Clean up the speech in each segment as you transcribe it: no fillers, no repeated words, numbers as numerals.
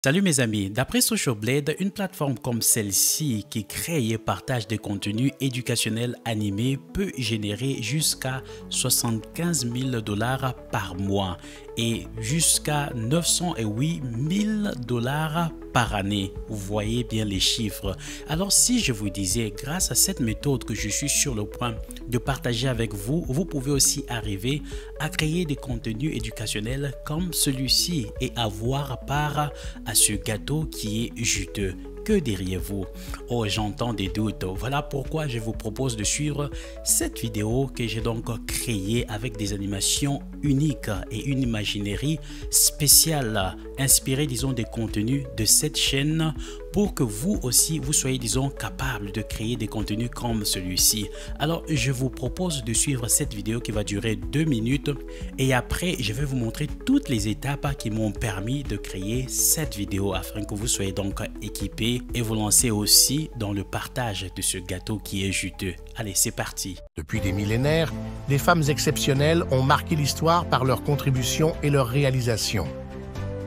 Salut mes amis, d'après Social Blade, une plateforme comme celle-ci qui crée et partage des contenus éducationnels animés peut générer jusqu'à 75 000 $ par mois et jusqu'à 908 000 $ par année. Vous voyez bien les chiffres. Alors si je vous disais, grâce à cette méthode que je suis sur le point de partager avec vous, vous pouvez aussi arriver à créer des contenus éducationnels comme celui-ci et avoir part à ce gâteau qui est juteux. Que diriez-vous? Oh, j'entends des doutes. Voilà pourquoi je vous propose de suivre cette vidéo que j'ai donc créée avec des animations uniques et une imaginerie spéciale inspirée, disons, des contenus de cette chaîne pour que vous aussi, vous soyez, disons, capable de créer des contenus comme celui-ci. Alors, je vous propose de suivre cette vidéo qui va durer 2 minutes et après, je vais vous montrer toutes les étapes qui m'ont permis de créer cette vidéo afin que vous soyez donc équipés et vous lancez aussi dans le partage de ce gâteau qui est juteux. Allez, c'est parti. Depuis des millénaires, des femmes exceptionnelles ont marqué l'histoire par leurs contributions et leurs réalisations.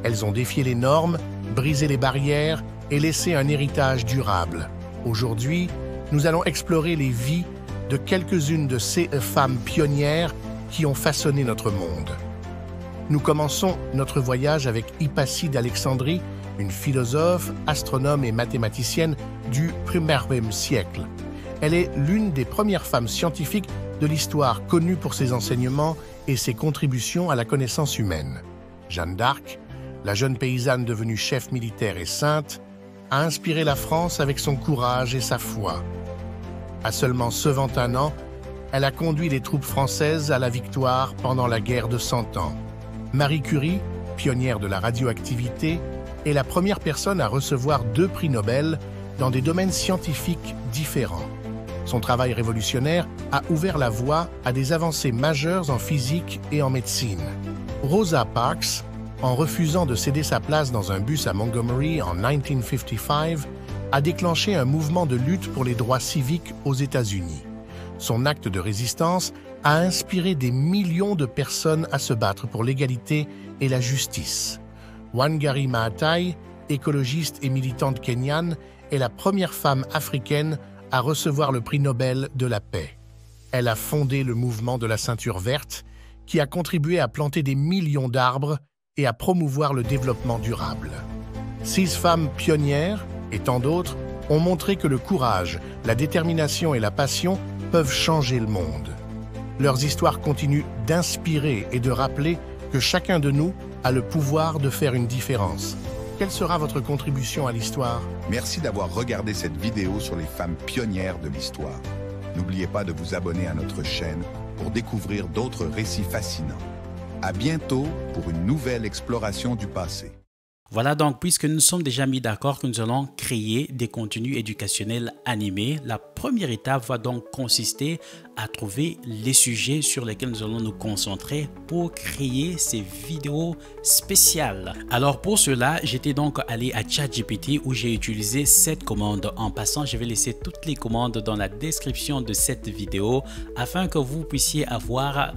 Elles ont défié les normes, brisé les barrières et laissé un héritage durable. Aujourd'hui, nous allons explorer les vies de quelques-unes de ces femmes pionnières qui ont façonné notre monde. Nous commençons notre voyage avec Hippatie d'Alexandrie, une philosophe, astronome et mathématicienne du 1er siècle. Elle est l'une des premières femmes scientifiques de l'histoire connue pour ses enseignements et ses contributions à la connaissance humaine. Jeanne d'Arc, la jeune paysanne devenue chef militaire et sainte, a inspiré la France avec son courage et sa foi. À seulement 21 ans, elle a conduit les troupes françaises à la victoire pendant la guerre de 100 ans. Marie Curie, pionnière de la radioactivité, est la première personne à recevoir 2 prix Nobel dans des domaines scientifiques différents. Son travail révolutionnaire a ouvert la voie à des avancées majeures en physique et en médecine. Rosa Parks, en refusant de céder sa place dans un bus à Montgomery en 1955, a déclenché un mouvement de lutte pour les droits civiques aux États-Unis. Son acte de résistance a inspiré des millions de personnes à se battre pour l'égalité et la justice. Wangari Maathai, écologiste et militante kenyane, est la première femme africaine à recevoir le prix Nobel de la paix. Elle a fondé le mouvement de la ceinture verte, qui a contribué à planter des millions d'arbres et à promouvoir le développement durable. 6 femmes pionnières, et tant d'autres, ont montré que le courage, la détermination et la passion peuvent changer le monde. Leurs histoires continuent d'inspirer et de rappeler que chacun de nous a le pouvoir de faire une différence. Quelle sera votre contribution à l'histoire? Merci d'avoir regardé cette vidéo sur les femmes pionnières de l'histoire. N'oubliez pas de vous abonner à notre chaîne pour découvrir d'autres récits fascinants. À bientôt pour une nouvelle exploration du passé. Voilà donc, puisque nous sommes déjà mis d'accord que nous allons créer des contenus éducationnels animés, la première étape va donc consister à trouver les sujets sur lesquels nous allons nous concentrer pour créer ces vidéos spéciales. Alors pour cela, j'étais donc allé à ChatGPT où j'ai utilisé cette commande. En passant, je vais laisser toutes les commandes dans la description de cette vidéo afin que vous puissiez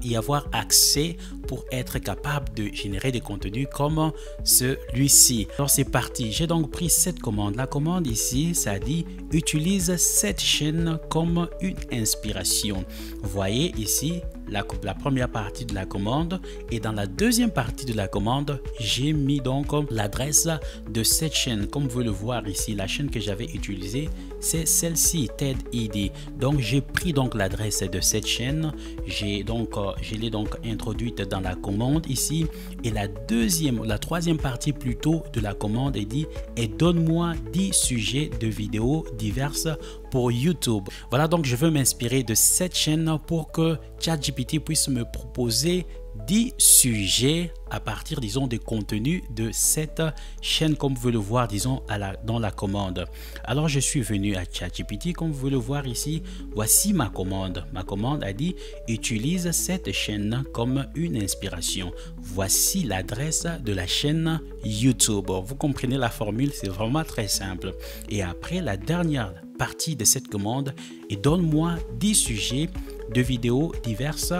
y avoir accès pour être capable de générer des contenus comme celui-ci. Alors c'est parti, j'ai donc pris cette commande. La commande ici, ça dit « Utilise cette chaîne comme une inspiration ». Vous voyez ici la première partie de la commande et dans la deuxième partie de la commande, j'ai mis donc l'adresse de cette chaîne. Comme vous pouvez le voir ici, la chaîne que j'avais utilisée, c'est celle-ci, TED-ID. Donc j'ai pris donc l'adresse de cette chaîne, je l'ai donc introduite dans la commande ici et la troisième partie plutôt de la commande est dit et donne-moi 10 sujets de vidéos diverses pour YouTube. Voilà, donc je veux m'inspirer de cette chaîne pour que ChatGPT puisse me proposer 10 sujets à partir, disons, des contenus de cette chaîne, comme vous pouvez le voir, disons, dans la commande. Alors, je suis venu à ChatGPT, comme vous pouvez le voir ici. Voici ma commande. Ma commande a dit « Utilise cette chaîne comme une inspiration ». Voici l'adresse de la chaîne YouTube. Vous comprenez la formule, c'est vraiment très simple. Et après, la dernière partie de cette commande et donne-moi 10 sujets de vidéos diverses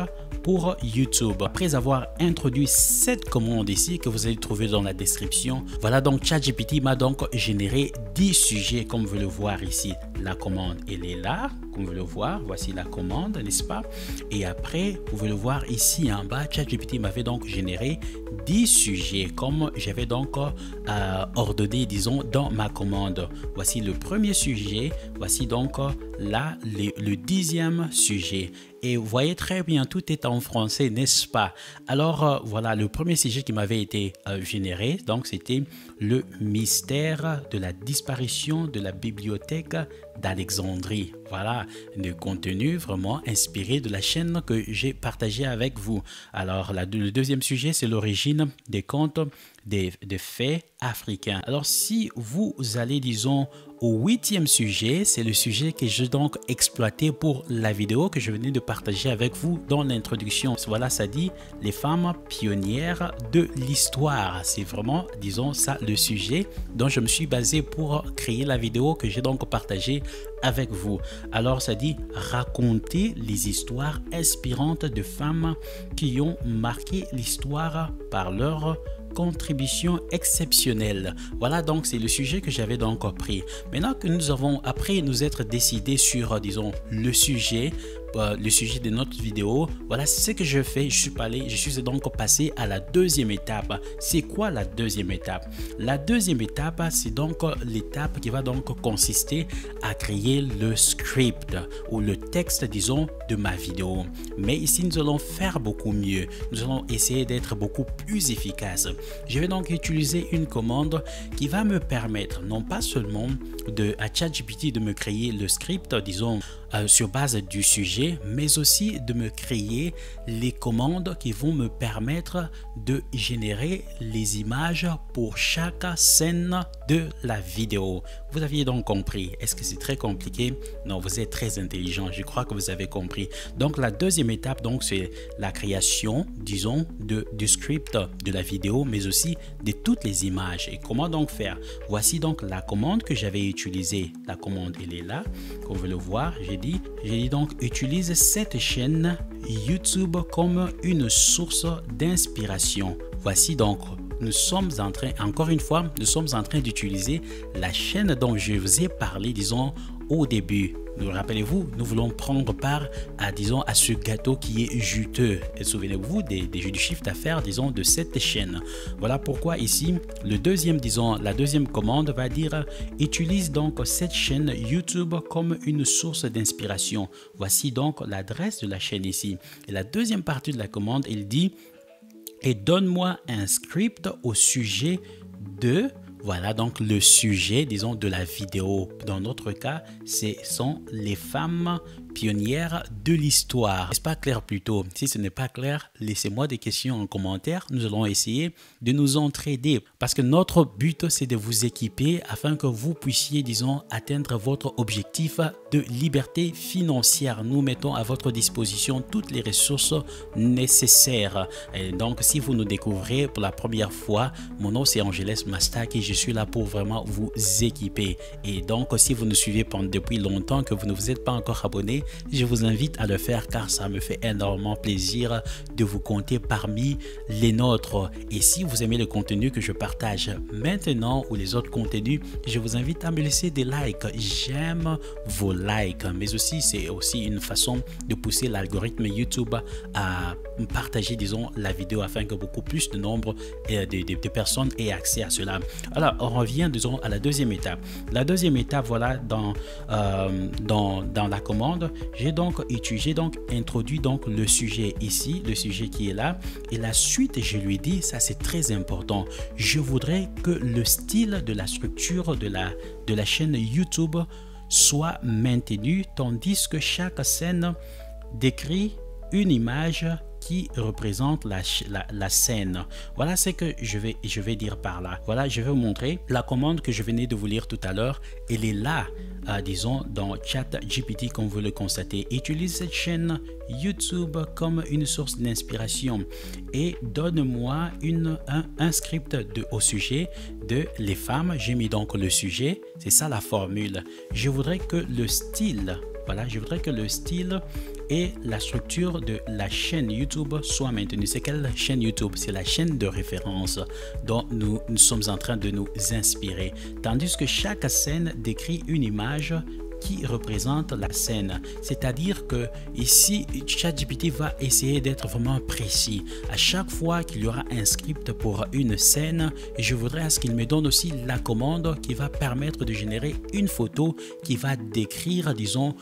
pour YouTube. Après avoir introduit cette commande ici que vous allez trouver dans la description, voilà donc ChatGPT m'a donc généré 10 sujets comme vous le voir ici. La commande elle est là, comme vous le voir, voici la commande, n'est-ce pas? Et après, vous pouvez le voir ici en bas, ChatGPT m'avait donc généré 10 sujets comme j'avais donc ordonné, disons, dans ma commande. Voici le premier sujet, voici donc là le 10e sujet. Et vous voyez très bien, tout est en français, n'est-ce pas? Alors, voilà, le premier sujet qui m'avait été généré, donc c'était le mystère de la disparition de la bibliothèque d'Alexandrie. Voilà, le contenu vraiment inspiré de la chaîne que j'ai partagé avec vous. Alors, le deuxième sujet, c'est l'origine des contes des faits africains. Alors, si vous allez, disons, au 8e sujet, c'est le sujet que j'ai donc exploité pour la vidéo que je venais de partager avec vous dans l'introduction. Voilà, ça dit les femmes pionnières de l'histoire. C'est vraiment, disons, ça le sujet dont je me suis basé pour créer la vidéo que j'ai donc partagée avec vous. Alors, ça dit raconter les histoires inspirantes de femmes qui ont marqué l'histoire par leur contribution exceptionnelle. Voilà donc c'est le sujet que j'avais donc pris. Maintenant que nous avons après nous être décidés sur disons le sujet de notre vidéo, voilà ce que je fais. Je suis donc passé à la deuxième étape. C'est quoi la deuxième étape? La deuxième étape, c'est donc l'étape qui va donc consister à créer le script ou le texte, disons, de ma vidéo. Mais ici, nous allons faire beaucoup mieux. Nous allons essayer d'être beaucoup plus efficaces. Je vais donc utiliser une commande qui va me permettre non pas seulement à ChatGPT de me créer le script, disons, sur base du sujet, mais aussi de me créer les commandes qui vont me permettre de générer les images pour chaque scène de la vidéo. Vous aviez donc compris. Est-ce que c'est très compliqué? Non, vous êtes très intelligent. Je crois que vous avez compris. Donc, la deuxième étape, donc, c'est la création, disons, du script de la vidéo, mais aussi de toutes les images. Et comment donc faire? Voici donc la commande que j'avais utilisée. La commande, elle est là. Comme vous le voir, j'ai dit donc utilise cette chaîne YouTube comme une source d'inspiration. Voici donc, nous sommes en train, encore une fois, nous sommes en train d'utiliser la chaîne dont je vous ai parlé, disons, au début. Rappelez-vous, nous voulons prendre part à, disons, à ce gâteau qui est juteux. Et souvenez-vous des jeux du chiffre d'affaires, disons, de cette chaîne. Voilà pourquoi ici, la deuxième commande va dire utilise donc cette chaîne YouTube comme une source d'inspiration. Voici donc l'adresse de la chaîne ici. Et la deuxième partie de la commande, il dit et donne-moi un script au sujet de... Voilà donc le sujet, disons, de la vidéo. Dans notre cas, ce sont les femmes pionnières de l'histoire. N'est-ce pas clair plutôt? Si ce n'est pas clair, laissez-moi des questions en commentaire. Nous allons essayer de nous entraider parce que notre but, c'est de vous équiper afin que vous puissiez, disons, atteindre votre objectif de liberté financière. Nous mettons à votre disposition toutes les ressources nécessaires. Et donc, si vous nous découvrez pour la première fois, mon nom c'est Angeles Mastak et je suis là pour vraiment vous équiper. Et donc, si vous nous suivez depuis longtemps que vous ne vous êtes pas encore abonné, je vous invite à le faire car ça me fait énormément plaisir de vous compter parmi les nôtres. Et si vous aimez le contenu que je partage maintenant ou les autres contenus, je vous invite à me laisser des likes. J'aime vos likes, mais aussi c'est aussi une façon de pousser l'algorithme YouTube à partager, disons, la vidéo afin que beaucoup plus de nombre de personnes aient accès à cela. Alors, on revient, disons, à la deuxième étape. La deuxième étape, voilà, dans la commande, j'ai donc introduit donc le sujet ici, le sujet qui est là, et la suite, je lui dis, ça c'est très important, je voudrais que le style de la structure de la chaîne YouTube soit maintenu, tandis que chaque scène décrit une image qui représente la scène. Voilà ce que je vais dire par là. Voilà, je vais vous montrer la commande que je venais de vous lire tout à l'heure. Elle est là, disons, dans ChatGPT, comme vous le constatez. Utilise cette chaîne YouTube comme une source d'inspiration et donne-moi un script au sujet de les femmes. J'ai mis donc le sujet, c'est ça la formule. Je voudrais que le style, voilà, je voudrais que le style et la structure de la chaîne YouTube soit maintenue. C'est quelle chaîne YouTube? C'est la chaîne de référence dont nous sommes en train de nous inspirer. Tandis que chaque scène décrit une image qui représente la scène. C'est-à-dire que ici, ChatGPT va essayer d'être vraiment précis. À chaque fois qu'il y aura un script pour une scène, je voudrais à ce qu'il me donne aussi la commande qui va permettre de générer une photo qui va décrire, disons,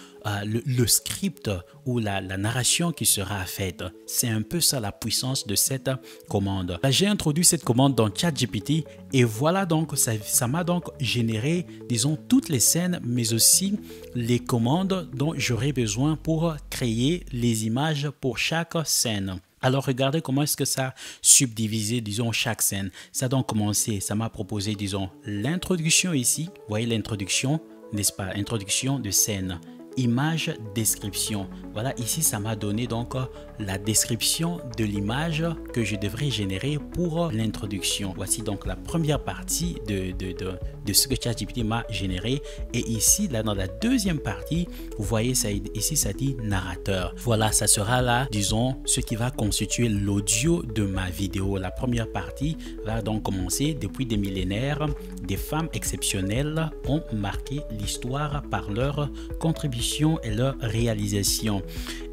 le script ou la narration qui sera faite. C'est un peu ça la puissance de cette commande. J'ai introduit cette commande dans ChatGPT et voilà donc, ça m'a donc généré, disons, toutes les scènes, mais aussi les commandes dont j'aurais besoin pour créer les images pour chaque scène. Alors, regardez comment est-ce que ça a subdivisé, disons, chaque scène. Ça a donc commencé, ça m'a proposé, disons, l'introduction ici. Vous voyez l'introduction, n'est-ce pas? Introduction de scène. Image, description. Voilà, ici, ça m'a donné donc la description de l'image que je devrais générer pour l'introduction. Voici donc la première partie de ce que ChatGPT m'a généré. Et ici, là, dans la deuxième partie, vous voyez, ça, ici, ça dit narrateur. Voilà, ça sera là, disons, ce qui va constituer l'audio de ma vidéo. La première partie va donc commencer. Depuis des millénaires, des femmes exceptionnelles ont marqué l'histoire par leur contribution et leur réalisation.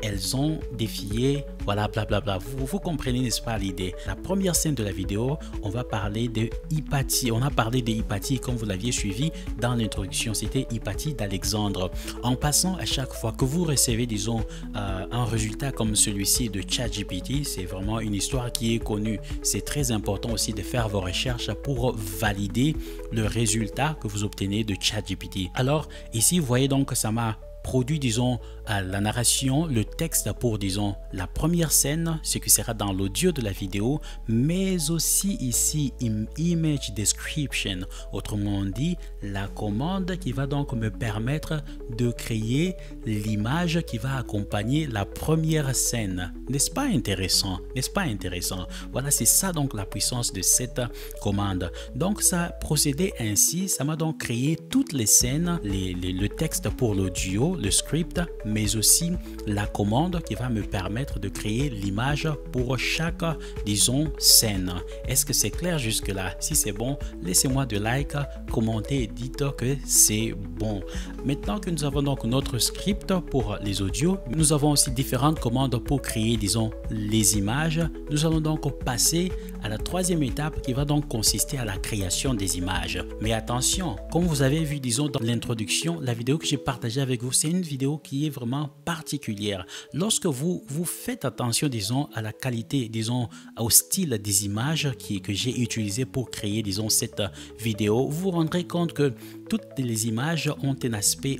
Elles ont défié, voilà, blablabla. Vous comprenez, n'est-ce pas, l'idée? La première scène de la vidéo, on va parler de Hypatie. On a parlé de Hypatie comme vous l'aviez suivi dans l'introduction. C'était Hypatie d'Alexandre. En passant, à chaque fois que vous recevez, disons, un résultat comme celui-ci de ChatGPT, c'est vraiment une histoire qui est connue. C'est très important aussi de faire vos recherches pour valider le résultat que vous obtenez de ChatGPT. Alors, ici, vous voyez donc que ça m'a produit, disons, la narration, le texte pour, disons, la première scène, ce qui sera dans l'audio de la vidéo, mais aussi ici, image description, autrement dit, la commande qui va donc me permettre de créer l'image qui va accompagner la première scène. N'est-ce pas intéressant? N'est-ce pas intéressant? Voilà, c'est ça donc la puissance de cette commande. Donc, ça a procédé ainsi, ça m'a donc créé toutes les scènes, le texte pour l'audio, le script, mais aussi la commande qui va me permettre de créer l'image pour chaque, disons, scène. Est-ce que c'est clair jusque-là? Si c'est bon, laissez-moi de like, commentez et dites que c'est bon. Maintenant que nous avons donc notre script pour les audios, nous avons aussi différentes commandes pour créer, disons, les images. Nous allons donc passer à la troisième étape qui va donc consister à la création des images. Mais attention, comme vous avez vu, disons, dans l'introduction, la vidéo que j'ai partagée avec vous, c'est une vidéo qui est vraiment particulière. Lorsque vous faites attention, disons, à la qualité, disons, au style des images que j'ai utilisé pour créer, disons, cette vidéo, vous vous rendrez compte que toutes les images ont un aspect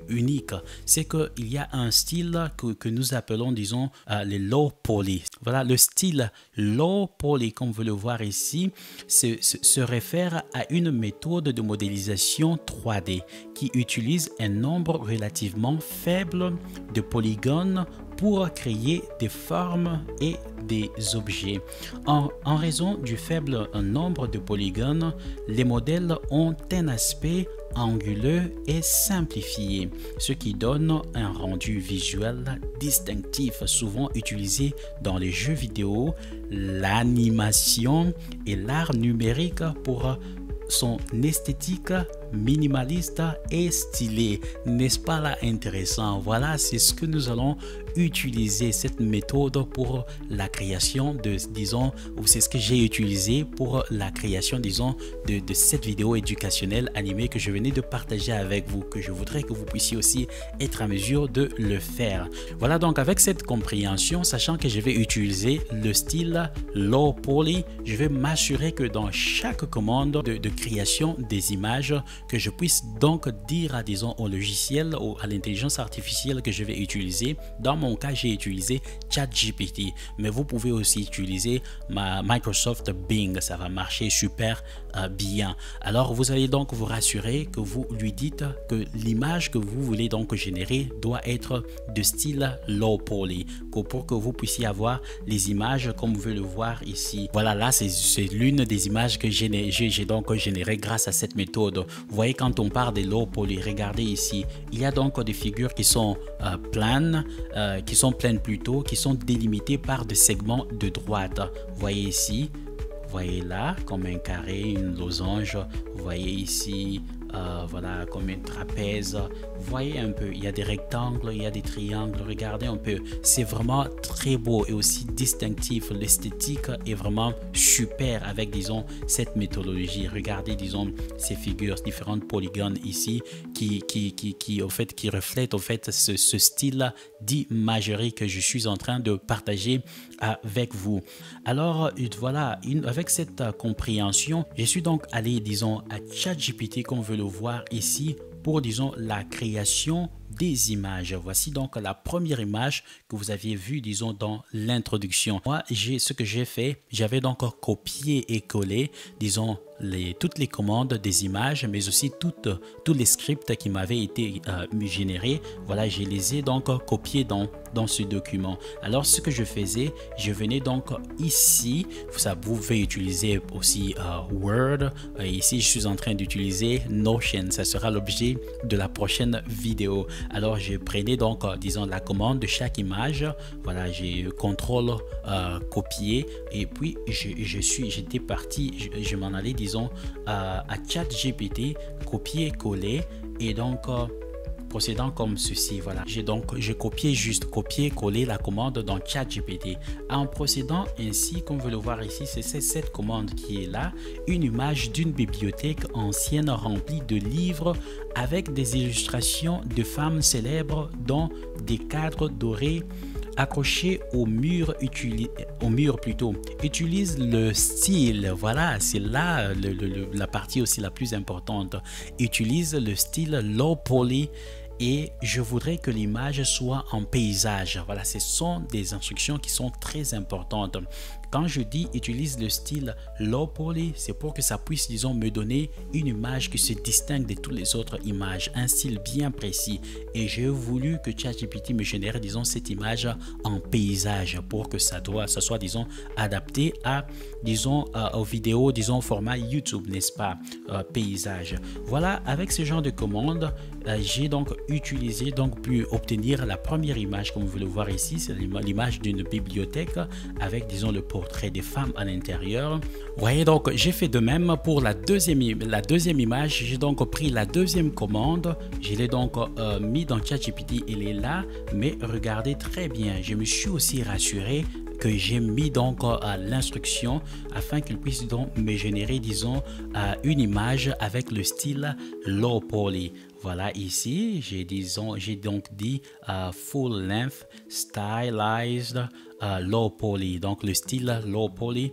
unique. C'est qu'il y a un style que nous appelons, disons, le low poly. Voilà, le style low poly, comme vous le voyez ici, se réfère à une méthode de modélisation 3D qui utilise un nombre relativement faible de polygones pour créer des formes et des objets. En raison du faible nombre de polygones, les modèles ont un aspect anguleux et simplifié, ce qui donne un rendu visuel distinctif, souvent utilisé dans les jeux vidéo, l'animation et l'art numérique pour son esthétique minimaliste et stylé. N'est-ce pas là intéressant? Voilà, c'est ce que nous allons utiliser, cette méthode pour la création de, disons, ou c'est ce que j'ai utilisé pour la création, disons, de cette vidéo éducationnelle animée que je venais de partager avec vous, que je voudrais que vous puissiez aussi être à mesure de le faire. Voilà, donc avec cette compréhension, sachant que je vais utiliser le style low poly, je vais m'assurer que dans chaque commande de création des images, que je puisse donc dire à, disons, au logiciel ou à l'intelligence artificielle que je vais utiliser. Dans mon cas, j'ai utilisé ChatGPT, mais vous pouvez aussi utiliser ma Microsoft Bing, ça va marcher super bien. Alors vous allez donc vous rassurer que vous lui dites que l'image que vous voulez donc générer doit être de style low poly, pour que vous puissiez avoir les images comme vous le voir ici. Voilà, là c'est l'une des images que j'ai donc générées grâce à cette méthode. Vous voyez, quand on parle de low poly, regardez ici, il y a donc des figures qui sont planes, qui sont délimitées par des segments de droite. Vous voyez ici, vous voyez là, comme un carré, une losange, vous voyez ici, voilà, comme un trapèze. Vous voyez un peu, il y a des rectangles, il y a des triangles, regardez un peu, c'est vraiment très beau et aussi distinctif. L'esthétique est vraiment super avec, disons, cette méthodologie. Regardez, disons, ces figures, différentes polygones ici qui reflètent, au fait, ce style d'imagerie que je suis en train de partager avec vous. Alors, voilà, avec cette compréhension, je suis donc allé, disons, à ChatGPT, comme on veut le voir ici, pour, disons, la création des images. Voici donc la première image que vous aviez vue, disons, dans l'introduction. Moi, ce que j'ai fait, j'avais donc copié et collé, disons, toutes les commandes des images, mais aussi tous les scripts qui m'avaient été générés. Voilà, je les ai donc copiés dans ce document. Alors, ce que je faisais, je venais donc ici, vous pouvez utiliser aussi Word. Ici, je suis en train d'utiliser Notion. Ça sera l'objet de la prochaine vidéo. Alors, je prenais donc, disons, la commande de chaque image. Voilà, j'ai contrôle copier et puis j'étais parti, je m'en allais, disons, à ChatGPT, copier-coller et donc procédant comme ceci. Voilà, j'ai copié-coller la commande dans ChatGPT. En procédant ainsi, comme vous le voir ici, c'est cette commande qui est là, une image d'une bibliothèque ancienne remplie de livres avec des illustrations de femmes célèbres dans des cadres dorés accroché au mur, utilise le style. Voilà, c'est là la partie aussi la plus importante. Utilise le style low poly et je voudrais que l'image soit en paysage. Voilà, ce sont des instructions qui sont très importantes. Quand je dis utilise le style low poly, c'est pour que ça puisse, disons, me donner une image qui se distingue de toutes les autres images, un style bien précis. Et j'ai voulu que ChatGPT me génère, disons, cette image en paysage pour que ça soit, disons, adapté à, disons, aux vidéos, disons, au format YouTube, n'est-ce pas, paysage. Voilà, avec ce genre de commande, j'ai donc utilisé, donc pu obtenir la première image, comme vous le voyez ici, c'est l'image d'une bibliothèque avec, disons, le portrait des femmes à l'intérieur. Vous voyez, donc j'ai fait de même pour la deuxième image. J'ai donc pris la deuxième commande, je l'ai donc mis dans ChatGPT, il est là, mais regardez très bien, je me suis aussi rassuré que j'ai mis donc l'instruction afin qu'il puisse donc me générer, disons, une image avec le style low poly. Voilà, ici, j'ai donc dit full length stylized low poly, donc le style low poly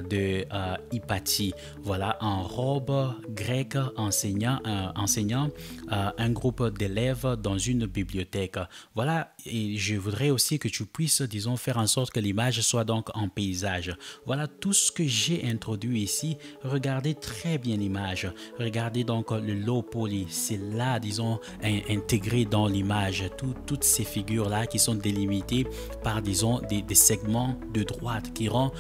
de Hypatie. Voilà, en robe grecque enseignant un groupe d'élèves dans une bibliothèque. Voilà, et je voudrais aussi que tu puisses, disons, faire en sorte que l'image soit donc en paysage. Voilà tout ce que j'ai introduit ici. Regardez très bien l'image. Regardez donc le low poly, c'est là, disons, intégré dans l'image. Toutes ces figures-là qui sont délimitées par, disons, des segments de droite qui rend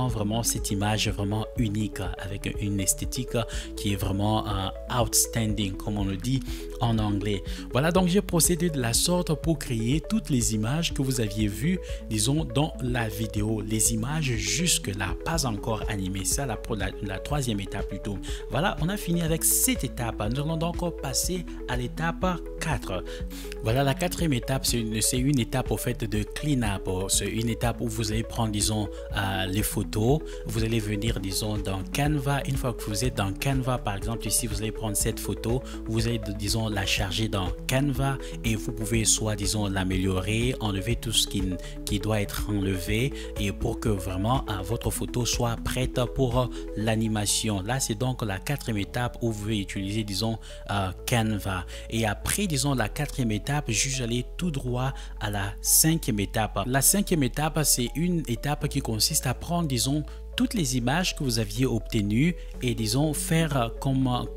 vraiment cette image vraiment unique avec une esthétique qui est vraiment outstanding, comme on le dit en anglais. Voilà, donc j'ai procédé de la sorte pour créer toutes les images que vous aviez vues, disons, dans la vidéo. Les images jusque-là, pas encore animées. Ça, la troisième étape plutôt. Voilà, on a fini avec cette étape. Nous allons donc passer à l'étape 4. Voilà, la quatrième étape, c'est une étape au fait de clean-up. C'est une étape où vous allez prendre, disons, les photos. Vous allez venir, disons, dans Canva. Une fois que vous êtes dans Canva, par exemple, ici, vous allez prendre cette photo. Vous allez, disons, la charger dans Canva et vous pouvez soit, disons, l'améliorer, enlever tout ce qui doit être enlevé et pour que vraiment votre photo soit prête pour l'animation. Là, c'est donc la quatrième étape où vous pouvez utiliser, disons, Canva. Et après, disons, la quatrième étape, je vais aller tout droit à la cinquième étape. La cinquième étape, c'est une étape qui consiste à prendre, disons, toutes les images que vous aviez obtenues et, disons, faire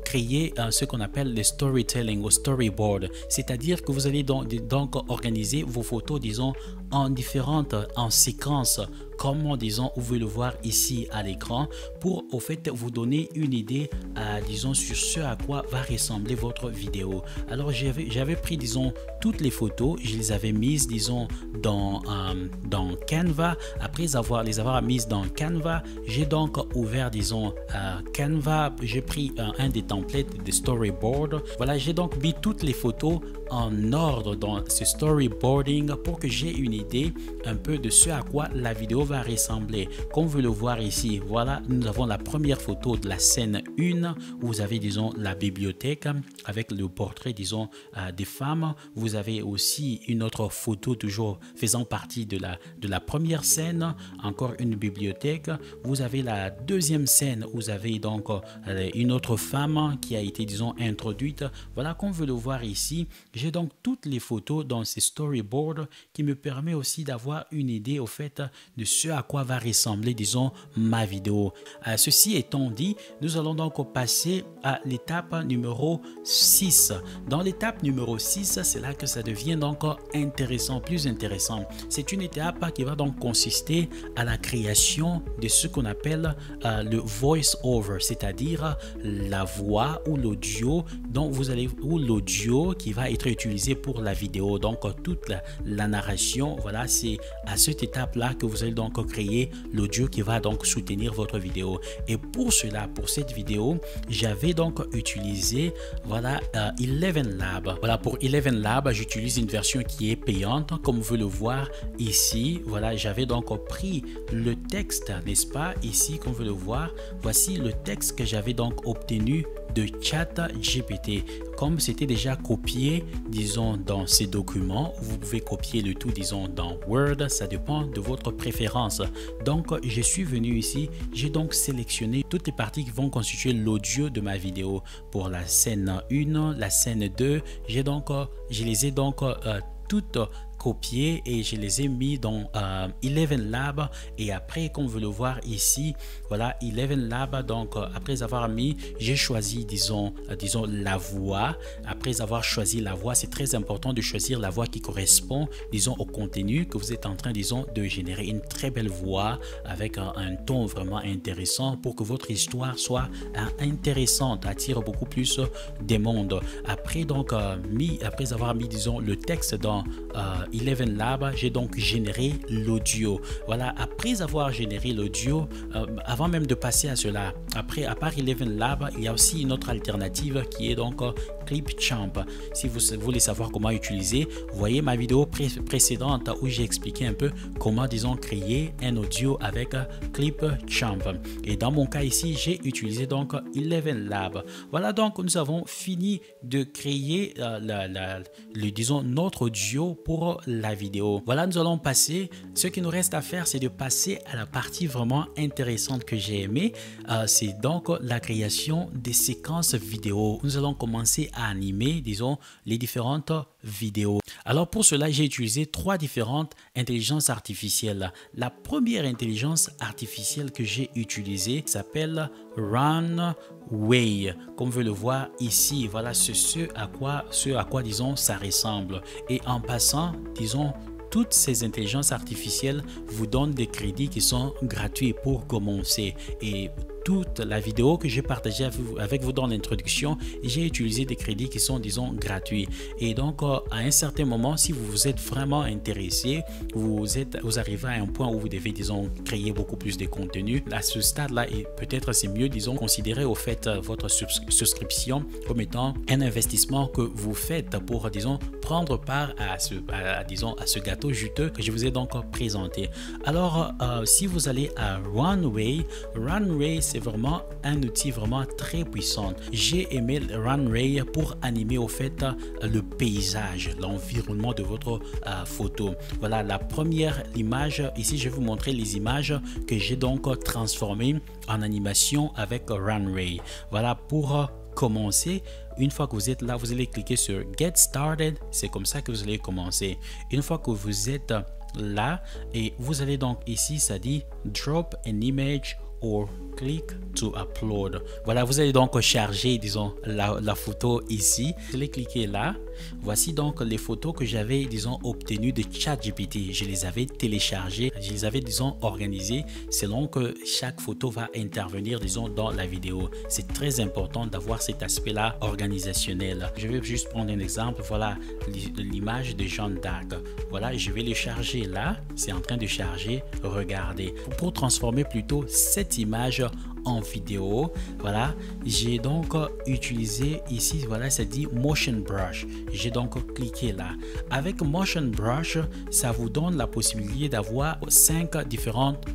créer ce qu'on appelle le storytelling ou storyboard, c'est-à-dire que vous allez donc organiser vos photos, disons, en séquences, comme disons vous pouvez le voir ici à l'écran, pour au fait vous donner une idée disons sur ce à quoi va ressembler votre vidéo. Alors j'avais pris disons toutes les photos, je les avais mises disons dans Canva. Après les avoir mises dans Canva, j'ai donc ouvert disons Canva, j'ai pris un des templates de storyboard. Voilà, j'ai donc mis toutes les photos en ordre dans ce storyboarding pour que j'ai une idée un peu de ce à quoi la vidéo va ressembler. Comme vous le voir ici, voilà, nous avons la première photo de la scène 1 où vous avez disons la bibliothèque avec le portrait disons des femmes. Vous avez aussi une autre photo toujours faisant partie de la première scène, encore une bibliothèque. Vous avez la deuxième scène où vous avez donc une autre femme qui a été disons introduite. Voilà, comme vous le voir ici, j'ai donc toutes les photos dans ces storyboards qui me permet aussi d'avoir une idée au fait de ce à quoi va ressembler disons ma vidéo. Ceci étant dit, nous allons donc passer à l'étape numéro 6. Dans l'étape numéro 6, c'est là que ça devient donc intéressant, plus intéressant. C'est une étape qui va donc consister à la création de ce qu'on appelle le voice over, c'est-à-dire la voix ou l'audio dont vous allez, ou l'audio qui va être utilisé pour la vidéo. Donc toute la narration, voilà, c'est à cette étape là que vous allez donc créer l'audio qui va donc soutenir votre vidéo. Et pour cela, pour cette vidéo, j'avais donc utilisé voilà Eleven Lab. Voilà, pour Eleven Lab, j'utilise une version qui est payante, comme vous le voir ici. Voilà, j'avais donc pris le texte, n'est-ce pas, ici, comme vous le voir. Voici le texte que j'avais donc obtenu de ChatGPT. Comme c'était déjà copié, disons, dans ces documents, vous pouvez copier le tout, disons, dans Word, ça dépend de votre préférence. Donc, je suis venu ici, j'ai donc sélectionné toutes les parties qui vont constituer l'audio de ma vidéo. Pour la scène 1, la scène 2, je les ai donc toutes copiés et je les ai mis dans Eleven Lab. Et après, comme vous le voir ici, voilà, Eleven Lab. Donc après avoir mis, j'ai choisi disons la voix. Après avoir choisi la voix, c'est très important de choisir la voix qui correspond disons au contenu que vous êtes en train disons de générer. Une très belle voix avec un ton vraiment intéressant pour que votre histoire soit intéressante, attire beaucoup plus des mondes. Après donc après avoir mis disons le texte dans Eleven Lab, j'ai donc généré l'audio. Voilà, après avoir généré l'audio, avant même de passer à cela, après, à part Eleven Lab, il y a aussi une autre alternative qui est donc Clipchamp. Si vous voulez savoir comment utiliser, voyez ma vidéo précédente où j'ai expliqué un peu comment disons créer un audio avec Clipchamp. Et dans mon cas ici, j'ai utilisé donc Eleven Lab. Voilà, donc nous avons fini de créer disons notre audio pour la vidéo. Voilà, nous allons passer. Ce qui nous reste à faire, c'est de passer à la partie vraiment intéressante que j'ai aimé. C'est donc la création des séquences vidéo. Nous allons commencer à animer, disons, les différentes vidéos. Alors pour cela, j'ai utilisé 3 différentes intelligences artificielles. La première intelligence artificielle que j'ai utilisée s'appelle Runway. Comme vous pouvez le voir ici, voilà ce à quoi disons ça ressemble. Et en passant, disons, toutes ces intelligences artificielles vous donnent des crédits qui sont gratuits pour commencer. Et toute la vidéo que j'ai partagée avec vous dans l'introduction, j'ai utilisé des crédits qui sont disons gratuits. Et donc à un certain moment, si vous vous êtes vraiment intéressé, vous arrivez à un point où vous devez disons créer beaucoup plus de contenu. À ce stade là, et peut-être c'est mieux disons considérer au fait votre souscription comme étant un investissement que vous faites pour disons prendre part à ce gâteau juteux que je vous ai donc présenté. Alors si vous allez à Runway, c'est vraiment un outil vraiment très puissant. J'ai aimé Runway pour animer au fait le paysage, l'environnement de votre photo. Voilà la première image. Ici, je vais vous montrer les images que j'ai donc transformées en animation avec Runway. Voilà, pour commencer, une fois que vous êtes là, vous allez cliquer sur Get Started. C'est comme ça que vous allez commencer. Une fois que vous êtes là, et vous allez donc ici, ça dit Drop an image or click to upload. Voilà, vous allez donc charger, disons, la photo ici. Vous allez cliquer là. Voici donc les photos que j'avais, disons, obtenues de ChatGPT. Je les avais téléchargées, je les avais, disons, organisées selon que chaque photo va intervenir, disons, dans la vidéo. C'est très important d'avoir cet aspect-là organisationnel. Je vais juste prendre un exemple. Voilà l'image de Jeanne d'Arc. Voilà, je vais le charger là. C'est en train de charger. Regardez. Pour transformer plutôt cette image en vidéo, voilà, j'ai donc utilisé ici, voilà, ça dit Motion Brush. J'ai donc cliqué là. Avec Motion Brush, ça vous donne la possibilité d'avoir 5 différentes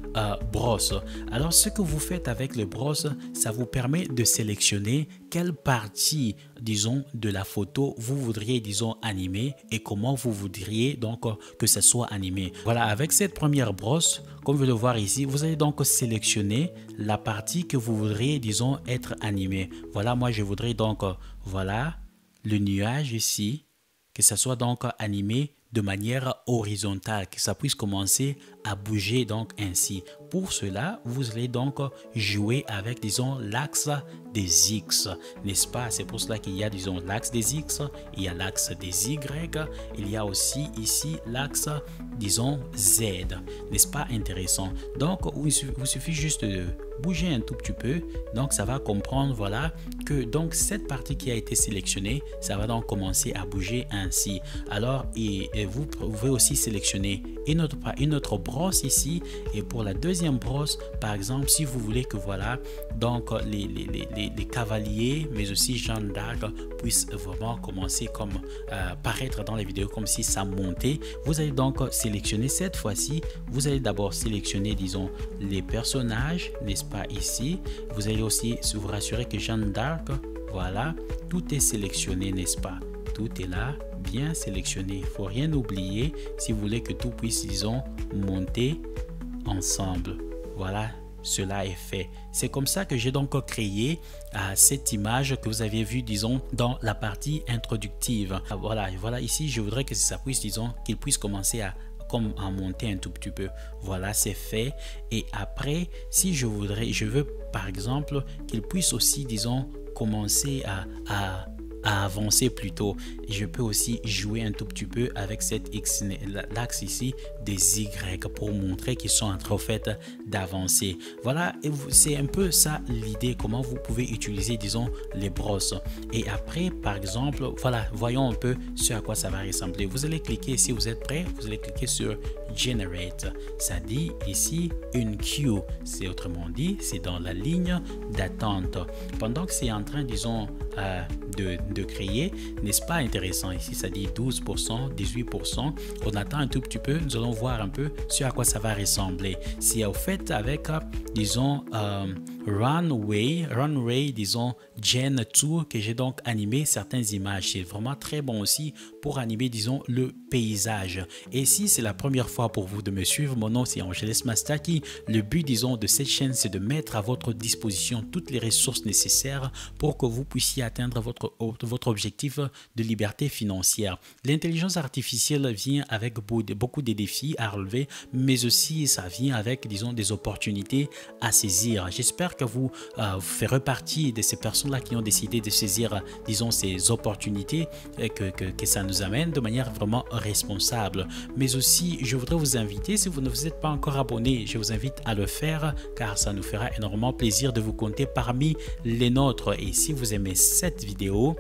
brosses. Alors, ce que vous faites avec les brosses, ça vous permet de sélectionner quelle partie, disons, de la photo vous voudriez, disons, animer et comment vous voudriez donc que ça soit animé. Voilà, avec cette première brosse, comme vous le voyez ici, vous allez donc sélectionner la partie que vous voudriez, disons, être animée. Voilà, moi, je voudrais donc, voilà, le nuage ici, que ça soit donc animé de manière horizontale, que ça puisse commencer à bouger donc ainsi. Pour cela, vous allez donc jouer avec, disons, l'axe des X, n'est-ce pas? C'est pour cela qu'il y a, disons, l'axe des X, il y a l'axe des Y, il y a aussi ici l'axe, disons, Z, n'est-ce pas intéressant? Donc, il suffit juste de bouger un tout petit peu, donc ça va comprendre, voilà, que donc cette partie qui a été sélectionnée, ça va donc commencer à bouger ainsi. Alors, et vous pouvez aussi sélectionner une autre brosse ici, et pour la deuxième brosse, par exemple, si vous voulez que, voilà, donc les cavaliers, mais aussi Jeanne d'Arc puissent vraiment commencer comme paraître dans les vidéos comme si ça montait, vous allez donc sélectionner cette fois-ci, vous allez d'abord sélectionner, disons, les personnages, n'est-ce pas, ici. Vous allez aussi vous rassurer que Jeanne d'Arc, voilà, tout est sélectionné, n'est-ce pas? Tout est là, bien sélectionné. Il ne faut rien oublier si vous voulez que tout puisse, disons, monter ensemble. Voilà, cela est fait. C'est comme ça que j'ai donc créé cette image que vous avez vue, disons, dans la partie introductive. Voilà, ici, je voudrais que ça puisse, disons, qu'il puisse commencer à monter un tout petit peu. Voilà, c'est fait. Et après, si je veux par exemple qu'il puisse aussi, disons, commencer à avancer plutôt, je peux aussi jouer un tout petit peu avec cette X, l'axe ici des Y, pour montrer qu'ils sont en train, en fait, d'avancer. Voilà, c'est un peu ça l'idée, comment vous pouvez utiliser, disons, les brosses. Et après, par exemple, voilà, voyons un peu ce à quoi ça va ressembler. Vous allez cliquer, si vous êtes prêt, vous allez cliquer sur Generate. Ça dit ici une queue, c'est autrement dit, c'est dans la ligne d'attente. Pendant que c'est en train, disons, de créer, n'est-ce pas intéressant? Ici, ça dit 12%, 18%. On attend un tout petit peu, nous allons voir un peu sur à quoi ça va ressembler. Si au fait, avec, disons, Runway, disons, Gen 2, que j'ai donc animé certaines images. C'est vraiment très bon aussi pour animer, disons, le paysage. Et si c'est la première fois pour vous de me suivre, mon nom c'est Angeles Mastaki. Le but, disons, de cette chaîne, c'est de mettre à votre disposition toutes les ressources nécessaires pour que vous puissiez atteindre votre objectif de liberté financière. L'intelligence artificielle vient avec beaucoup de défis à relever, mais aussi ça vient avec, disons, des opportunités à saisir. J'espère que vous ferez partie de ces personnes-là qui ont décidé de saisir, disons, ces opportunités que ça nous amène de manière vraiment responsable. Mais aussi, je voudrais vous inviter, si vous ne vous êtes pas encore abonné, je vous invite à le faire, car ça nous fera énormément plaisir de vous compter parmi les nôtres. Et si vous aimez cette vidéo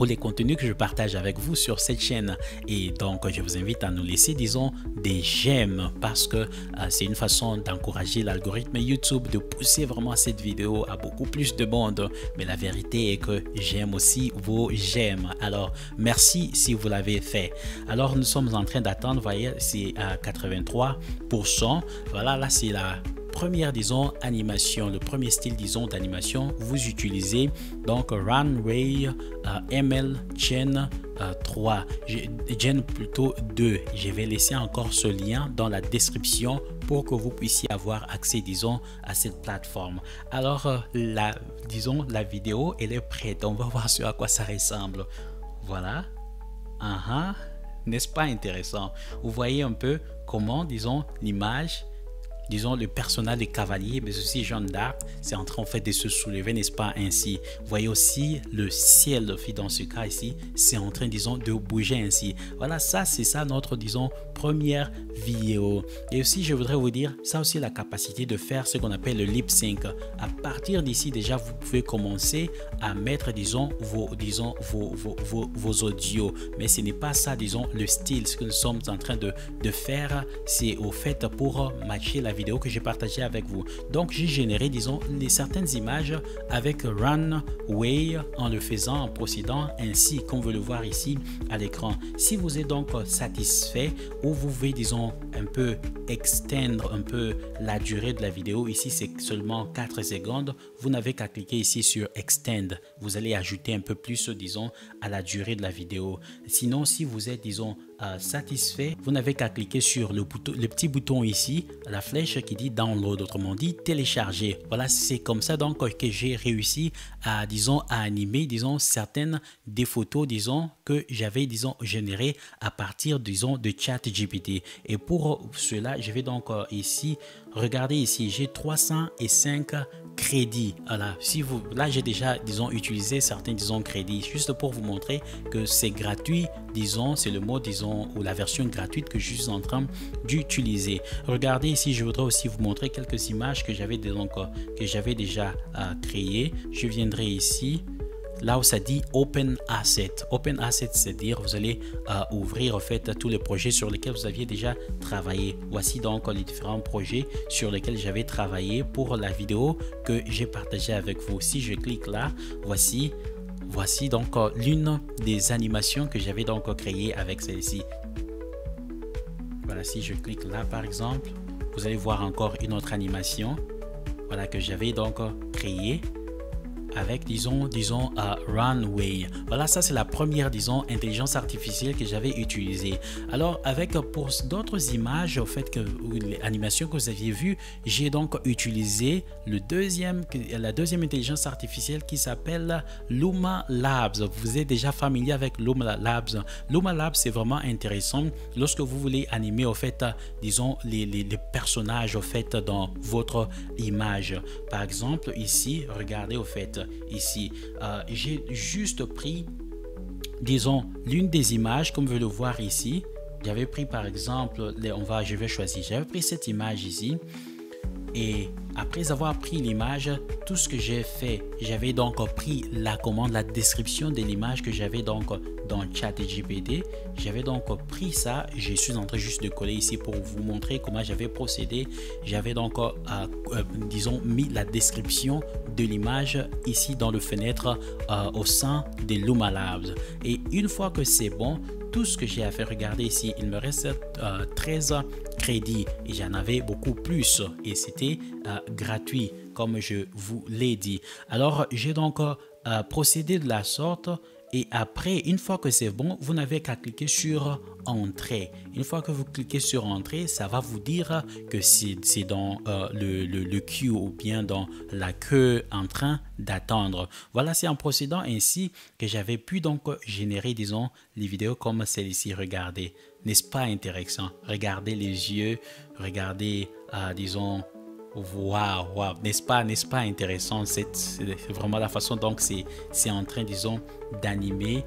ou les contenus que je partage avec vous sur cette chaîne, et donc je vous invite à nous laisser, disons, des j'aime, parce que c'est une façon d'encourager l'algorithme YouTube de pousser vraiment cette vidéo à beaucoup plus de monde. Mais la vérité est que j'aime aussi vos j'aime. Alors merci si vous l'avez fait. Alors nous sommes en train d'attendre, vous voyez, c'est à 83%. Voilà, là c'est la première, disons, animation, le premier style, disons, d'animation. Vous utilisez donc Runway ML Gen 3, Gen plutôt 2. Je vais laisser encore ce lien dans la description pour que vous puissiez avoir accès, disons, à cette plateforme. Alors, disons, la vidéo, elle est prête. On va voir à quoi ça ressemble. Voilà. N'est-ce pas intéressant? Vous voyez un peu comment, disons, l'image disons, le personnage des cavaliers, mais aussi Jeanne d'Arc, c'est en train en fait de se soulever, n'est-ce pas, ainsi. Vous voyez aussi le ciel, dans ce cas ici, c'est en train, disons, de bouger ainsi. Voilà, ça, c'est ça notre, disons, première vidéo. Et aussi, je voudrais vous dire, ça aussi, la capacité de faire ce qu'on appelle le lip sync. À partir d'ici, déjà, vous pouvez commencer à mettre, disons, vos audios. Mais ce n'est pas ça, disons, le style. Ce que nous sommes en train de faire, c'est au fait pour matcher la vidéo que j'ai partagée avec vous. Donc, j'ai généré, disons, certaines images avec Runway en le faisant, en procédant ainsi, comme vous le voir ici à l'écran. Si vous êtes donc satisfait ou vous voulez, disons, un peu extendre un peu la durée de la vidéo, ici c'est seulement 4 secondes, vous n'avez qu'à cliquer ici sur Extend. Vous allez ajouter un peu plus, disons, à la durée de la vidéo. Sinon, si vous êtes, disons, satisfait, vous n'avez qu'à cliquer sur le petit bouton ici, la flèche qui dit Download, autrement dit télécharger. Voilà, c'est comme ça donc que j'ai réussi à, disons, à animer, disons, certaines des photos, disons, que j'avais, disons, générées à partir, disons, de ChatGPT. Et pour cela, je vais donc ici, regardez ici, j'ai 305 crédits. Voilà, si vous, là j'ai déjà, disons, utilisé certains, disons, crédits, juste pour vous montrer que c'est gratuit, disons, c'est le mot, disons, ou la version gratuite que je suis en train d'utiliser. Regardez ici, je voudrais aussi vous montrer quelques images que j'avais déjà créées. Je viendrai ici, là où ça dit Open Asset. Open Asset, c'est-à-dire vous allez ouvrir en fait tous les projets sur lesquels vous aviez déjà travaillé. Voici donc les différents projets sur lesquels j'avais travaillé pour la vidéo que j'ai partagée avec vous. Si je clique là, voici donc l'une des animations que j'avais donc créées avec celle-ci. Voilà, si je clique là par exemple, vous allez voir encore une autre animation, voilà, que j'avais donc créée avec, disons, Runway. Voilà, ça c'est la première, disons, intelligence artificielle que j'avais utilisée. Alors, avec pour d'autres images, au fait que les animations que vous aviez vues, j'ai donc utilisé la deuxième intelligence artificielle qui s'appelle Luma Labs. Vous êtes déjà familier avec Luma Labs. Luma Labs, c'est vraiment intéressant lorsque vous voulez animer, au fait, disons, les personnages, au fait, dans votre image. Par exemple, ici, regardez, au fait, ici, j'ai juste pris, disons, l'une des images, comme vous le voir ici. J'avais pris par exemple, je vais choisir, j'avais pris cette image ici. Et après avoir pris l'image, tout ce que j'ai fait, j'avais donc pris la commande, la description de l'image que j'avais donc dans ChatGPT. J'avais donc pris ça, je suis en train juste de coller ici pour vous montrer comment j'avais procédé. J'avais donc, disons, mis la description de l'image ici dans le fenêtre au sein des Luma Labs. Et une fois que c'est bon, tout ce que j'ai à faire, regardez ici, il me reste 13 crédits et j'en avais beaucoup plus et c'était gratuit comme je vous l'ai dit. Alors j'ai donc procédé de la sorte et après, une fois que c'est bon, vous n'avez qu'à cliquer sur Entrée. Une fois que vous cliquez sur Entrée, ça va vous dire que c'est dans le queue ou bien dans la queue en train d'attendre. Voilà, c'est en procédant ainsi que j'avais pu donc générer, disons, les vidéos comme celle-ci. Regardez, n'est-ce pas intéressant? Regardez les yeux, regardez, disons, waouh, n'est-ce pas intéressant? C'est vraiment la façon donc c'est en train, disons, d'animer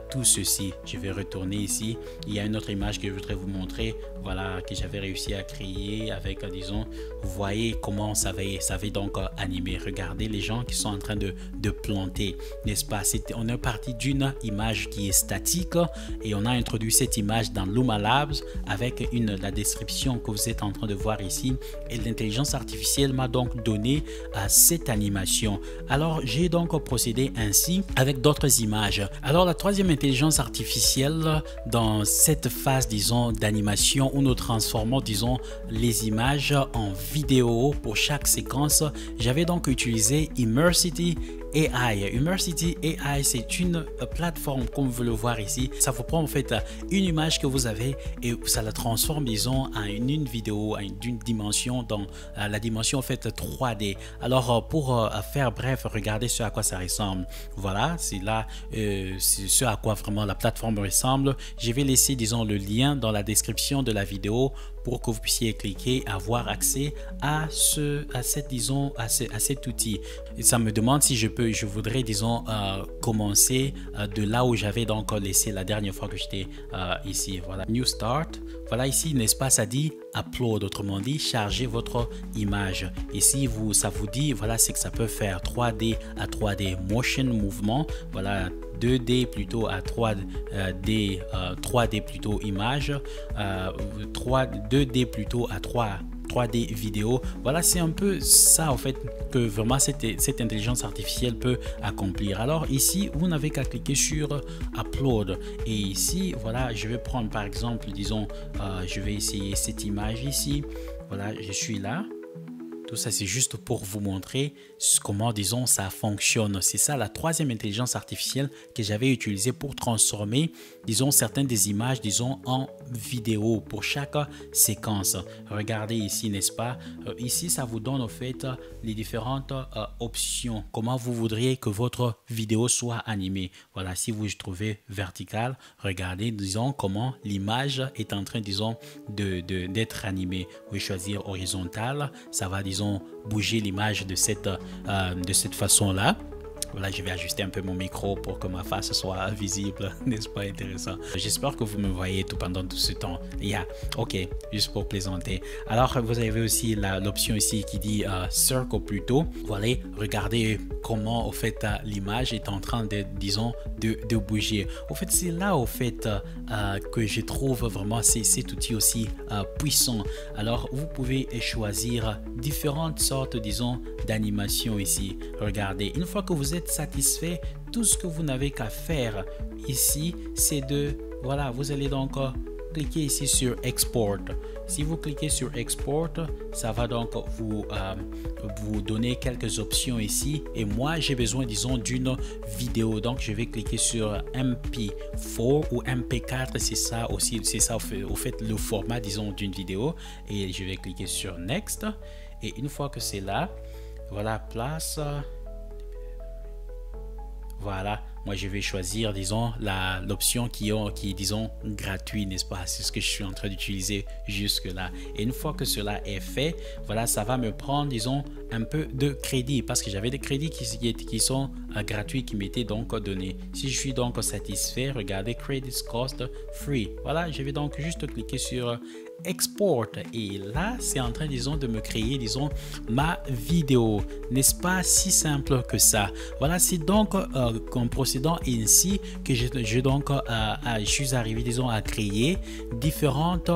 tout ceci. Je vais retourner ici. Il y a une autre image que je voudrais vous montrer, voilà, que j'avais réussi à créer avec, disons, vous voyez comment ça avait donc animé. Regardez les gens qui sont en train de planter, n'est-ce pas? On est parti d'une image qui est statique et on a introduit cette image dans Luma Labs avec la description que vous êtes en train de voir ici et l'intelligence artificielle m'a donc donné cette animation. Alors j'ai donc procédé ainsi avec d'autres images. Alors la troisième intelligence artificielle dans cette phase, disons, d'animation où nous transformons, disons, les images en vidéo pour chaque séquence, j'avais donc utilisé Immersity AI. Immersity AI, c'est une plateforme comme vous le voir ici. Ça vous prend en fait une image que vous avez et ça la transforme, disons, en une vidéo, d'une dimension, dans la dimension en fait 3D. Alors pour faire bref, regardez ce à quoi ça ressemble. Voilà, c'est là c'est ce à quoi vraiment la plateforme ressemble. Je vais laisser, disons, le lien dans la description de la vidéo pour que vous puissiez cliquer, avoir accès à cet outil. Et ça me demande si je voudrais, disons, commencer de là où j'avais donc laissé la dernière fois que j'étais ici. Voilà, New Start. Voilà, ici, n'est-ce pas, ça dit Upload, autrement dit, chargez votre image. Ici, ça vous dit, voilà, c'est que ça peut faire 3D à 3D, motion, mouvement, voilà, 2D plutôt à 3D, 3D plutôt image, 2D plutôt à 3D vidéo. Voilà, c'est un peu ça en fait que vraiment cette intelligence artificielle peut accomplir. Alors ici, vous n'avez qu'à cliquer sur Upload et ici, voilà, je vais prendre par exemple, disons, je vais essayer cette image ici. Voilà, je suis là. Tout ça, c'est juste pour vous montrer comment, disons, ça fonctionne. C'est ça la troisième intelligence artificielle que j'avais utilisée pour transformer, disons, certaines des images, disons, en vidéo pour chaque séquence. Regardez ici, n'est-ce pas? Ici, ça vous donne, en fait, les différentes options. Comment vous voudriez que votre vidéo soit animée. Voilà, si vous trouvez vertical, regardez, disons, comment l'image est en train, disons, d'être animée. Vous pouvez choisir horizontal. Ça va, disons, bouger l'image de cette façon-là. Voilà, je vais ajuster un peu mon micro pour que ma face soit visible, n'est-ce pas intéressant? J'espère que vous me voyez tout pendant tout ce temps. Ok, juste pour plaisanter. Alors, vous avez aussi l'option ici qui dit Circle plutôt. Voilà, regardez comment, au fait, l'image est en train de, disons, de bouger. Au fait, c'est là, au fait, que je trouve vraiment cet outil aussi puissant. Alors, vous pouvez choisir différentes sortes, disons, d'animation ici. Regardez, une fois que vous êtes satisfait, tout ce que vous n'avez qu'à faire ici, c'est voilà, vous allez donc cliquer ici sur Export. Si vous cliquez sur Export, ça va donc vous donner quelques options ici. Et moi, j'ai besoin, disons, d'une vidéo. Donc, je vais cliquer sur MP4 ou MP4. C'est ça aussi, c'est ça au fait le format, disons, d'une vidéo. Et je vais cliquer sur Next. Et une fois que c'est là, voilà, place. Voilà, moi je vais choisir, disons, l'option qui est, disons, gratuit, n'est-ce pas? C'est ce que je suis en train d'utiliser jusque là. Et une fois que cela est fait, voilà, ça va me prendre, disons, un peu de crédit parce que j'avais des crédits qui sont gratuits, qui m'étaient donc donnés. Si je suis donc satisfait, regardez, Credits Cost Free. Voilà, je vais donc juste cliquer sur Export et là c'est en train, disons, de me créer, disons, ma vidéo. N'est-ce pas si simple que ça? Voilà, c'est donc en procédant ainsi que je suis arrivé, disons, à créer différentes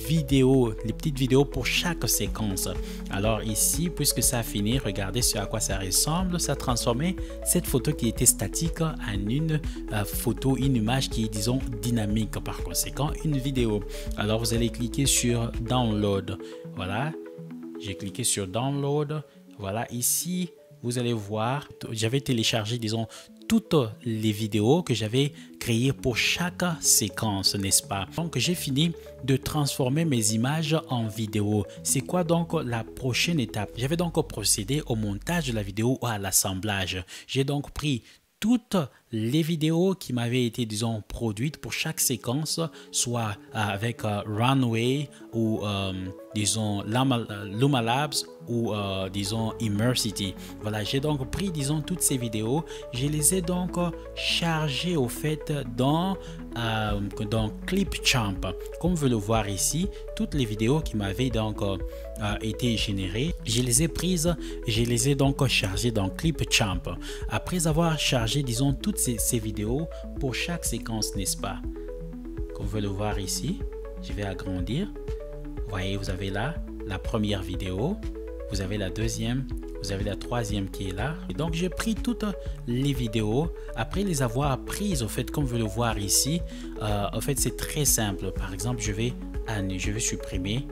vidéos, les petites vidéos pour chaque séquence. Alors ici, puisque ça a fini, regardez ce à quoi ça ressemble. Ça a transformé cette photo qui était statique en une photo, une image qui est, disons, dynamique, par conséquent une vidéo. Alors vous allez cliquer sur Download. Voilà, j'ai cliqué sur Download. Voilà, ici vous allez voir, j'avais téléchargé, disons, toutes les vidéos que j'avais créées pour chaque séquence, n'est-ce pas? Donc j'ai fini de transformer mes images en vidéo. C'est quoi donc la prochaine étape? J'avais donc procédé au montage de la vidéo ou à l'assemblage. J'ai donc pris toutes les vidéos qui m'avaient été, disons, produites pour chaque séquence, soit avec Runway ou disons Luma Labs ou disons Immersity. Voilà, j'ai donc pris, disons, toutes ces vidéos, je les ai donc chargées au fait dans Clipchamp. Comme vous le voyez ici, toutes les vidéos qui m'avaient donc été générées, je les ai prises, je les ai donc chargées dans Clipchamp. Après avoir chargé, disons, toutes ces vidéos pour chaque séquence, n'est-ce pas? Comme vous le voyez ici, je vais agrandir. Vous voyez, vous avez là la première vidéo, vous avez la deuxième, vous avez la troisième qui est là. Et donc j'ai pris toutes les vidéos après les avoir prises, au fait, comme vous le voyez ici. En fait, c'est très simple. Par exemple, je vais supprimer,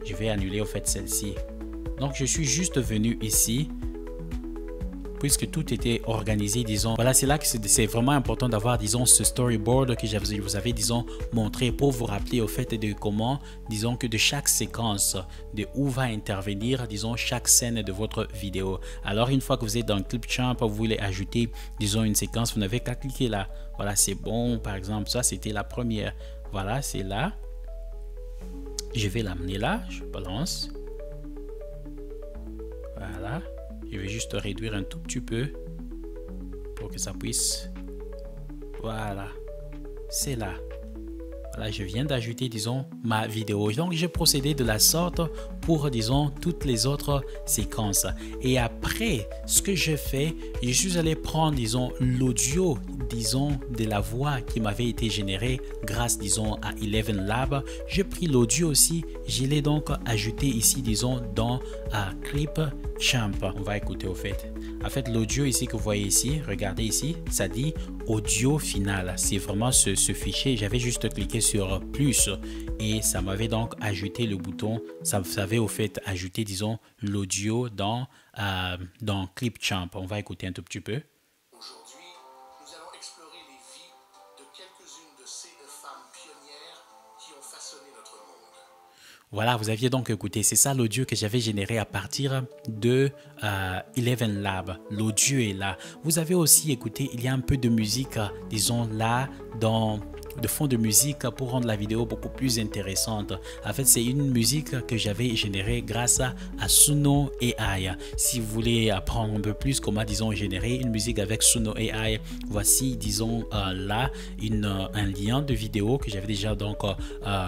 je vais annuler au fait celle-ci. Donc je suis juste venu ici, puisque tout était organisé, disons. Voilà, c'est là que c'est vraiment important d'avoir, disons, ce storyboard que je vous avais, disons, montré pour vous rappeler au fait de comment, disons, que de chaque séquence, de où va intervenir, disons, chaque scène de votre vidéo. Alors, une fois que vous êtes dans Clipchamp, vous voulez ajouter, disons, une séquence, vous n'avez qu'à cliquer là. Voilà, c'est bon. Par exemple, ça, c'était la première. Voilà, c'est là. Je vais l'amener là, je balance. Voilà. Je vais juste réduire un tout petit peu pour que ça puisse. Voilà. C'est là. Voilà, je viens d'ajouter, disons, ma vidéo. Donc, j'ai procédé de la sorte pour, disons, toutes les autres séquences. Et après, ce que je fais, je suis allé prendre, disons, l'audio, disons, de la voix qui m'avait été générée grâce, disons, à Eleven Lab. J'ai pris l'audio aussi. Je l'ai donc ajouté ici, disons, dans Clipchamp. On va écouter au fait. En fait, l'audio ici que vous voyez ici, regardez ici, ça dit audio final. C'est vraiment ce fichier. J'avais juste cliqué sur plus et ça m'avait donc ajouté le bouton. Ça m'avait au fait ajouté, disons, l'audio dans Clipchamp. On va écouter un tout petit peu. Aujourd'hui, nous allons explorer les vies de quelques-unes de ces femmes pionnières qui ont façonné notre monde. Voilà, vous aviez donc écouté, c'est ça l'audio que j'avais généré à partir de Eleven Lab. L'audio est là. Vous avez aussi écouté, il y a un peu de musique, disons là, de fond de musique pour rendre la vidéo beaucoup plus intéressante. En fait, c'est une musique que j'avais générée grâce à Suno AI. Si vous voulez apprendre un peu plus comment, disons, générer une musique avec Suno AI, voici, disons, là, un lien de vidéo que j'avais déjà donc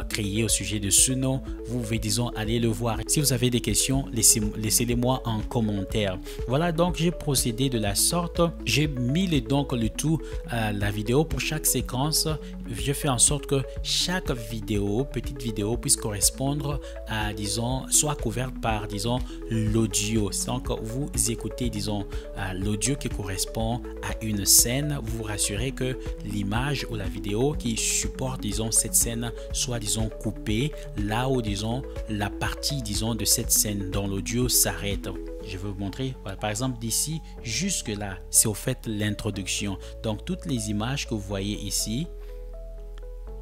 créé au sujet de Suno. Vous pouvez, disons, aller le voir. Si vous avez des questions, laissez-les-moi en commentaire. Voilà, donc j'ai procédé de la sorte. J'ai mis donc le tout, la vidéo pour chaque séquence. Je fais en sorte que chaque vidéo, petite vidéo, puisse correspondre à, disons, soit couverte par, disons, l'audio. Donc, vous écoutez, disons, l'audio qui correspond à une scène. Vous vous rassurez que l'image ou la vidéo qui supporte, disons, cette scène soit, disons, coupée là où, disons, la partie, disons, de cette scène dans l'audio s'arrête. Je vais vous montrer, voilà, par exemple d'ici jusque là, c'est au fait l'introduction. Donc, toutes les images que vous voyez ici,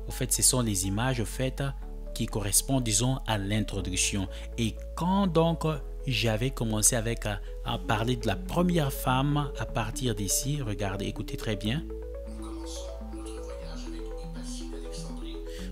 au fait, ce sont les images au fait qui correspondent, disons, à l'introduction. Et quand donc j'avais commencé avec à parler de la première femme à partir d'ici, regardez, écoutez très bien.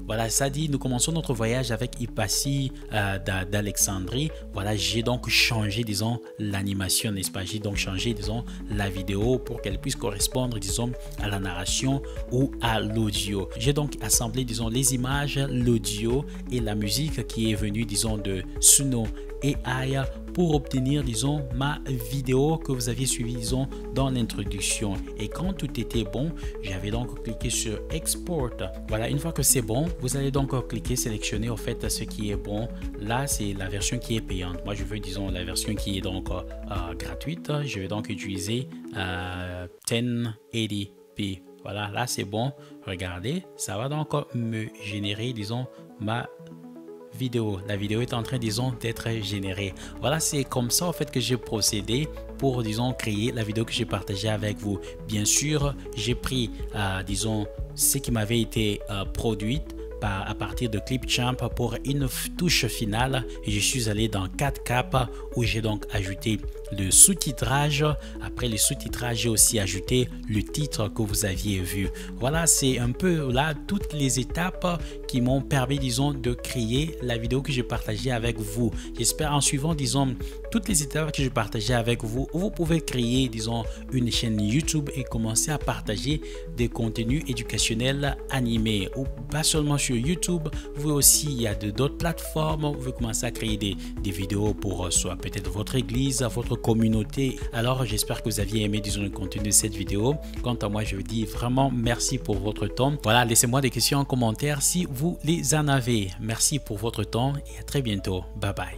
Voilà, ça dit, nous commençons notre voyage avec Hypatie d'Alexandrie. Voilà, j'ai donc changé, disons, l'animation, n'est-ce pas? J'ai donc changé, disons, la vidéo pour qu'elle puisse correspondre, disons, à la narration ou à l'audio. J'ai donc assemblé, disons, les images, l'audio et la musique qui est venue, disons, de Suno AI pour obtenir, disons, ma vidéo que vous aviez suivie, disons, dans l'introduction. Et quand tout était bon, j'avais donc cliqué sur Export. Voilà, une fois que c'est bon, vous allez donc cliquer, sélectionner, au fait, ce qui est bon. Là, c'est la version qui est payante. Moi, je veux, disons, la version qui est donc gratuite. Je vais donc utiliser 1080p. Voilà, là, c'est bon. Regardez, ça va donc me générer, disons, ma vidéo. La vidéo est en train, disons, d'être générée. Voilà, c'est comme ça en fait que j'ai procédé pour, disons, créer la vidéo que j'ai partagée avec vous. Bien sûr, j'ai pris, disons, ce qui m'avait été produite à partir de Clipchamp pour une touche finale et je suis allé dans 4K où j'ai donc ajouté le sous-titrage. Après le sous-titrage, j'ai aussi ajouté le titre que vous aviez vu. Voilà, c'est un peu là toutes les étapes qui m'ont permis, disons, de créer la vidéo que j'ai partagée avec vous. J'espère en suivant, disons, toutes les étapes que j'ai partagées avec vous, vous pouvez créer, disons, une chaîne YouTube et commencer à partager des contenus éducationnels animés ou pas seulement sur YouTube. Vous pouvez aussi, il y a d'autres plateformes, vous pouvez commencer à créer des vidéos pour soit peut-être votre église, votre communauté. Alors j'espère que vous aviez aimé, disons, le contenu de cette vidéo. Quant à moi, je vous dis vraiment merci pour votre temps. Voilà, laissez-moi des questions en commentaire si vous les en avez. Merci pour votre temps et à très bientôt. Bye bye.